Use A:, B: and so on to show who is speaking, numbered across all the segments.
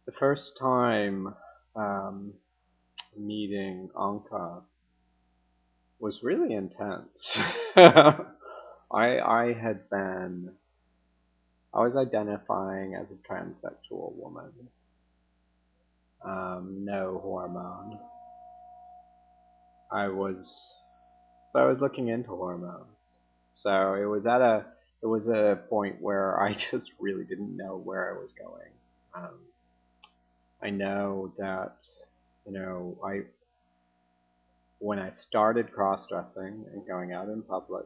A: The first time um, meeting Anka was really intense. I had been I was identifying as a transsexual woman, no hormone. I was I was looking into hormones, so it was a point where I just really didn't know where I was going. Um, I know that I when I started cross-dressing and going out in public,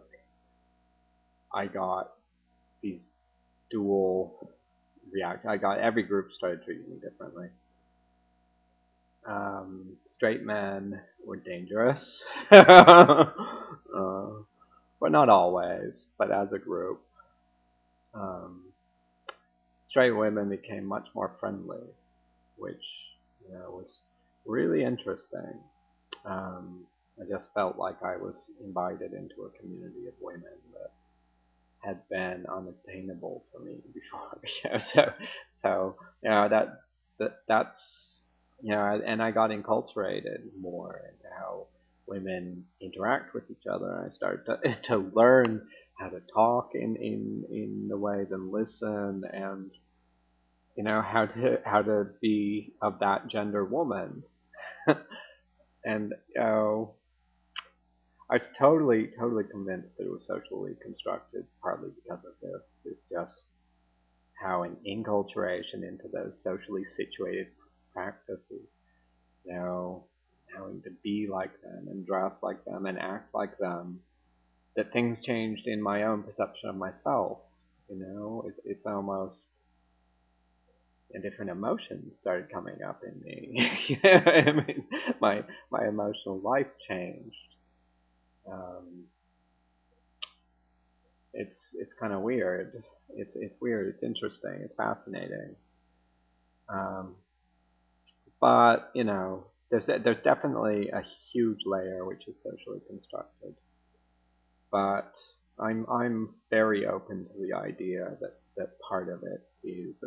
A: I got these dual react. I got every group started treating me differently. Straight men were dangerous, but not always. But as a group, um, straight women became much more friendly, which was really interesting. Um, I just felt like I was invited into a community of women that had been unattainable for me before. So that's and I got enculturated more into how women interact with each other. I started to learn how to talk in the ways and listen, and how to be of that gender woman. And I was totally convinced that it was socially constructed, partly because of this. Is just how an enculturation into those socially situated practices, you know, having to be like them and dress like them and act like them, that things changed in my own perception of myself. It's almost different emotions started coming up in me. I mean, my emotional life changed. Um, it's kind of weird. It's weird. It's interesting. It's fascinating. Um, but there's definitely a huge layer which is socially constructed. But I'm very open to the idea that part of it is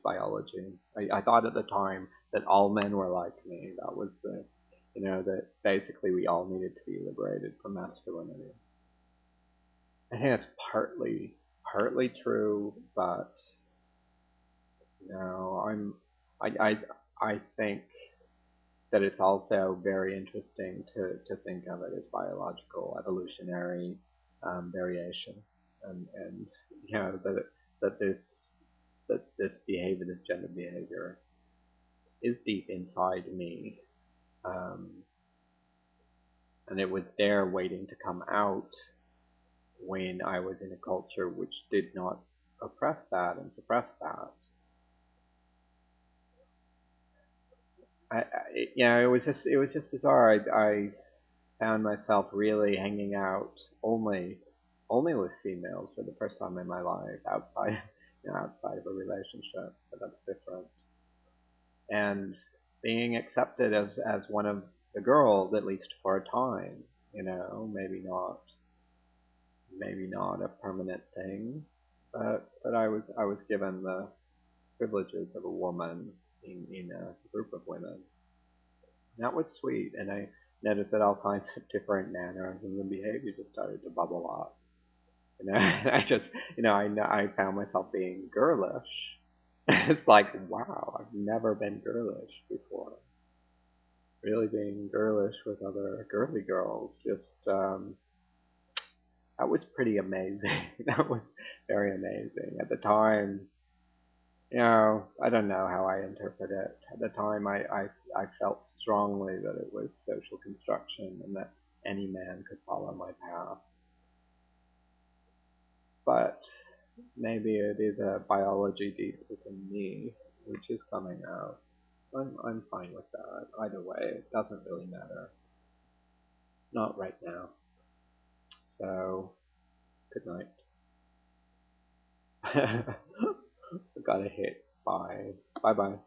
A: biology. I thought at the time that all men were like me. That was that basically we all needed to be liberated from masculinity. I think that's partly true, but no, I think that it's also very interesting to think of it as biological evolutionary variation, and that this that this behavior, this gender behavior, is deep inside me, um, and it was there waiting to come out when I was in a culture which did not oppress that and suppress that. It was just bizarre. I found myself really hanging out only with females for the first time in my life outside of a relationship, but that's different. And being accepted as one of the girls, at least for a time, maybe not a permanent thing, but I was given the privileges of a woman in a group of women. That was sweet, and I noticed that all kinds of different mannerisms and behavior just started to bubble up. I just, I found myself being girlish. It's like, wow, I've never been girlish before. Really being girlish with other girly girls, just that was pretty amazing. That was very amazing at the time. I don't know how I interpret it. At the time, I felt strongly that it was social construction and that any man could follow my path. But maybe it is a biology deep within me which is coming out. I'm fine with that. Either way, it doesn't really matter. Not right now. So, good night. I got a hit. Bye. Bye bye.